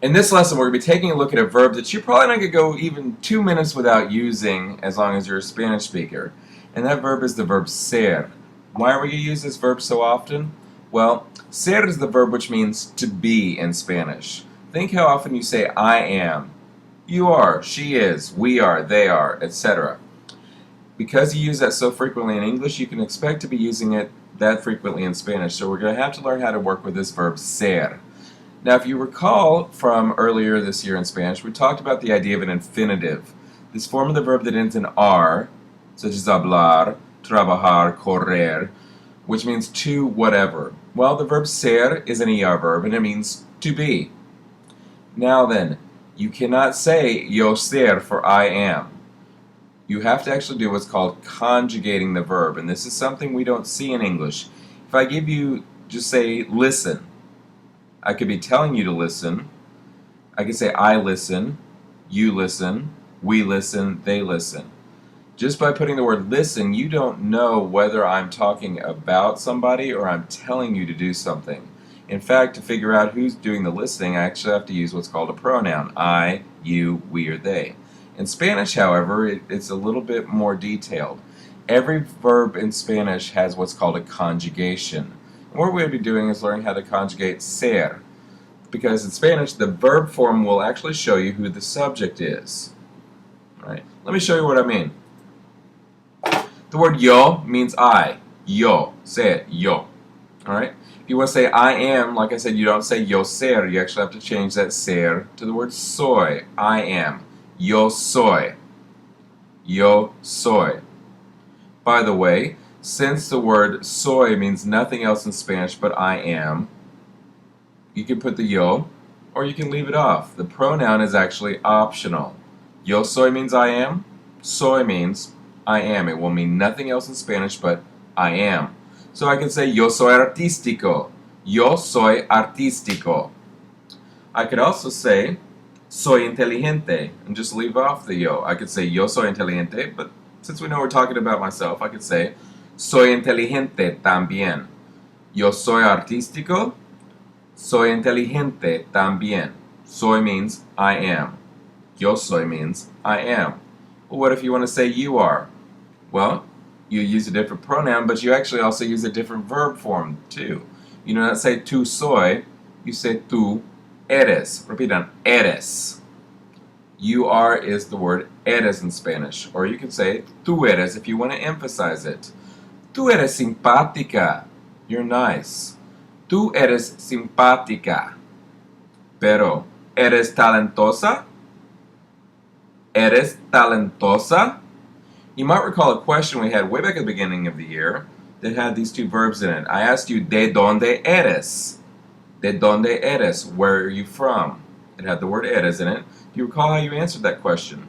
In this lesson, we're going to be taking a look at a verb that you're probably not going to go even 2 minutes without using as long as you're a Spanish speaker. And that verb is the verb ser. Why are we going to use this verb so often? Well, ser is the verb which means to be in Spanish. Think how often you say I am, you are, she is, we are, they are, etc. Because you use that so frequently in English, you can expect to be using it that frequently in Spanish. So we're going to have to learn how to work with this verb ser. Now, if you recall from earlier this year in Spanish, we talked about the idea of an infinitive. This form of the verb that ends in R, such as hablar, trabajar, correr, which means to whatever. Well, the verb ser is an ER verb, and it means to be. Now then, you cannot say yo ser for I am. You have to actually do what's called conjugating the verb, and this is something we don't see in English. If I give you, just say, listen, I could be telling you to listen. I could say I listen, you listen, we listen, they listen. Just by putting the word listen, you don't know whether I'm talking about somebody or I'm telling you to do something. In fact, to figure out who's doing the listening, I actually have to use what's called a pronoun. I, you, we, or they. In Spanish, however, it's a little bit more detailed. Every verb in Spanish has what's called a conjugation. And what we're going to be doing is learning how to conjugate ser, because in Spanish the verb form will actually show you who the subject is. All right, let me show you what I mean. The word yo means I. Yo. Say it. Yo. All right. If you want to say I am, like I said, you don't say yo ser. You actually have to change that ser to the word soy. I am. Yo soy. Yo soy. By the way, since the word soy means nothing else in Spanish but I am, you can put the yo, or you can leave it off. The pronoun is actually optional. Yo soy means I am. Soy means I am. It will mean nothing else in Spanish but I am. So I can say yo soy artístico. Yo soy artístico. I could also say soy inteligente and just leave off the yo. I could say yo soy inteligente, but since we know we're talking about myself, I could say soy inteligente también. Yo soy artístico. Soy inteligente también. Soy means I am. Yo soy means I am. Well, what if you want to say you are? Well, you use a different pronoun, but you actually also use a different verb form too. You do not say tú soy, you say tú eres. Repitan, eres. You are is the word eres in Spanish. Or you can say tú eres if you want to emphasize it. Tú eres simpática. You're nice. Tú eres simpática. Pero, ¿eres talentosa? ¿Eres talentosa? You might recall a question we had way back at the beginning of the year that had these two verbs in it. I asked you, ¿de dónde eres? ¿De dónde eres? Where are you from? It had the word eres in it. Do you recall how you answered that question?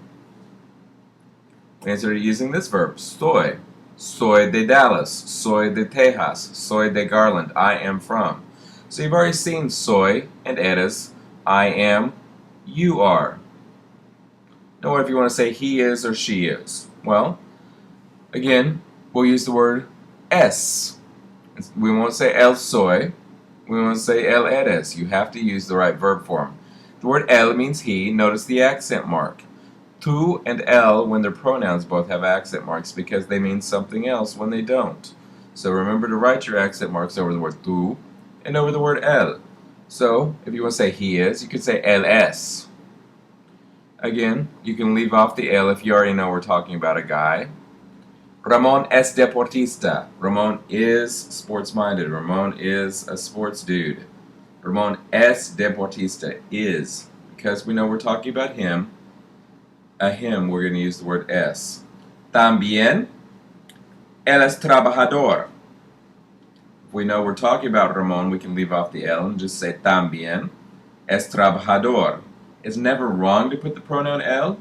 We answered it using this verb, soy. Soy de Dallas. Soy de Tejas. Soy de Garland. I am from. So you've already seen soy and eres. I am. You are. Now what if you want to say he is or she is? Well, again, we'll use the word es. We won't say el soy. We won't say el eres. You have to use the right verb form. The word el means he. Notice the accent mark. Tu and el, when they're pronouns, both have accent marks because they mean something else when they don't. So remember to write your accent marks over the word tu and over the word el. So, if you want to say he is, you could say el es. Again, you can leave off the el if you already know we're talking about a guy. Ramon es deportista. Ramon is sports-minded. Ramon is a sports dude. Ramon es deportista is. Because we know we're talking about him, a him, we're going to use the word es. También, él es trabajador. If we know we're talking about Ramon, we can leave off the el and just say también es trabajador. It's never wrong to put the pronoun el.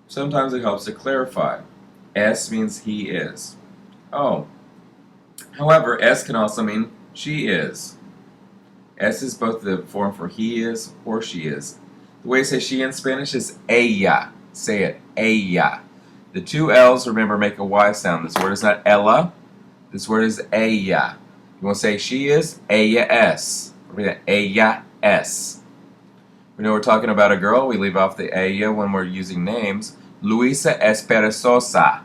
Sometimes it helps to clarify. Es means he is. Oh. However, es can also mean she is. Es is both the form for he is or she is. The way you say she in Spanish is ella. Say it, ella. The two L's, remember, make a Y sound. This word is not ella. This word is ella. You want to say she is, ella es. Ella es. We know we're talking about a girl. We leave off the ella when we're using names. Luisa es perezosa.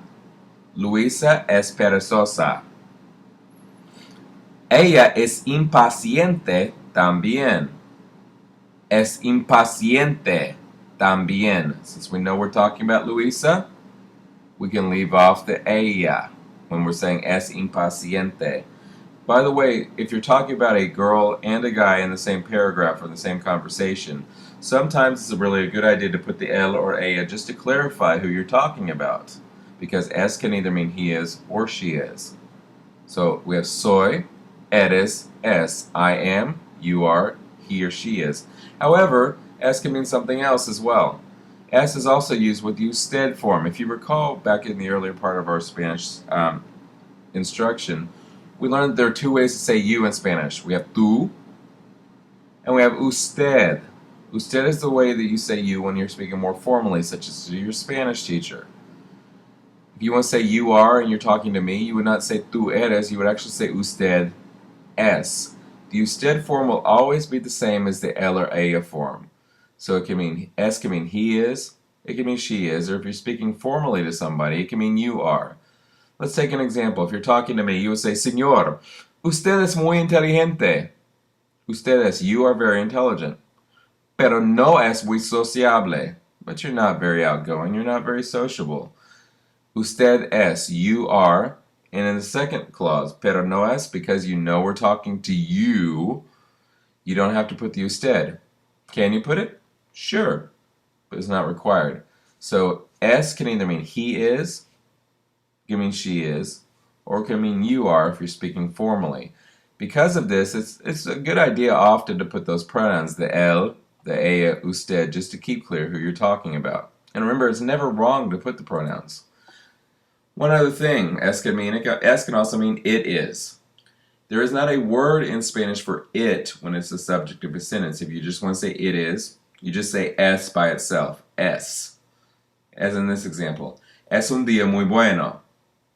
Luisa es perezosa. Ella es impaciente también. Es impaciente también. Since we know we're talking about Luisa, we can leave off the ella when we're saying es impaciente. By the way, if you're talking about a girl and a guy in the same paragraph or in the same conversation, sometimes it's really a good idea to put the el or ella just to clarify who you're talking about, because es can either mean he is or she is. So we have soy, eres, es. I am, you are, he or she is. However, es can mean something else as well. Es is also used with usted form. If you recall back in the earlier part of our Spanish instruction, we learned that there are two ways to say you in Spanish. We have tú and we have usted. Usted is the way that you say you when you're speaking more formally, such as to your Spanish teacher. If you want to say you are and you're talking to me, you would not say tú eres, you would actually say usted es. The usted form will always be the same as the el or ella form. So it can mean, es can mean he is, it can mean she is, or if you're speaking formally to somebody, it can mean you are. Let's take an example. If you're talking to me, you would say, Señor, usted es muy inteligente. Usted es, you are very intelligent. Pero no es muy sociable. But you're not very outgoing, you're not very sociable. Usted es, you are. And in the second clause, pero no es, because you know we're talking to you, you don't have to put the usted. Can you put it? Sure, but it's not required. So es can either mean he is, can mean she is, or it can mean you are if you're speaking formally. Because of this, it's a good idea often to put those pronouns, the el, the ella, usted, just to keep clear who you're talking about. And remember, it's never wrong to put the pronouns. One other thing, es can also mean it is. There is not a word in Spanish for it when it's the subject of a sentence. If you just want to say it is, you just say es by itself, es. As in this example, es un día muy bueno.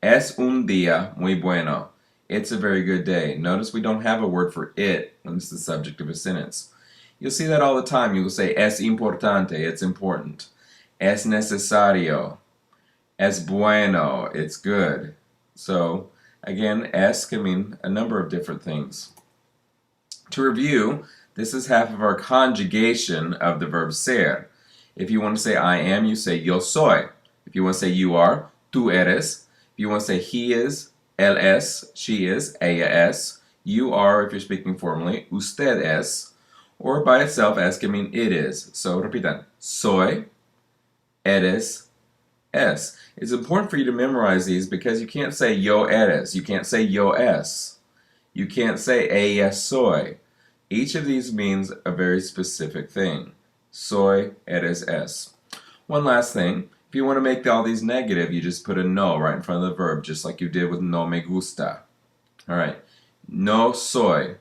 Es un día muy bueno. It's a very good day. Notice we don't have a word for it when it's the subject of a sentence. You'll see that all the time. You will say es importante, it's important. Es necesario. Es bueno, it's good. So, again, es can mean a number of different things. To review, this is half of our conjugation of the verb ser. If you want to say I am, you say yo soy. If you want to say you are, tú eres. If you want to say he is, él es, she is, ella es. You are, if you're speaking formally, usted es. Or by itself, es can mean it is. So, repitan. Soy, eres, es. It's important for you to memorize these because you can't say yo eres. You can't say yo es. You can't say ella soy. Each of these means a very specific thing. Soy, eres, es. One last thing. If you want to make all these negative, you just put a no right in front of the verb, just like you did with no me gusta. Alright. No soy.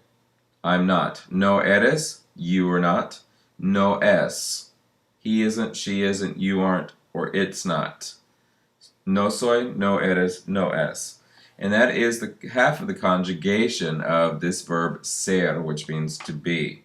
I'm not. No eres. You are not. No es. He isn't, she isn't, you aren't, or it's not. No soy, no eres, no es. And that is the half of the conjugation of this verb ser, which means to be.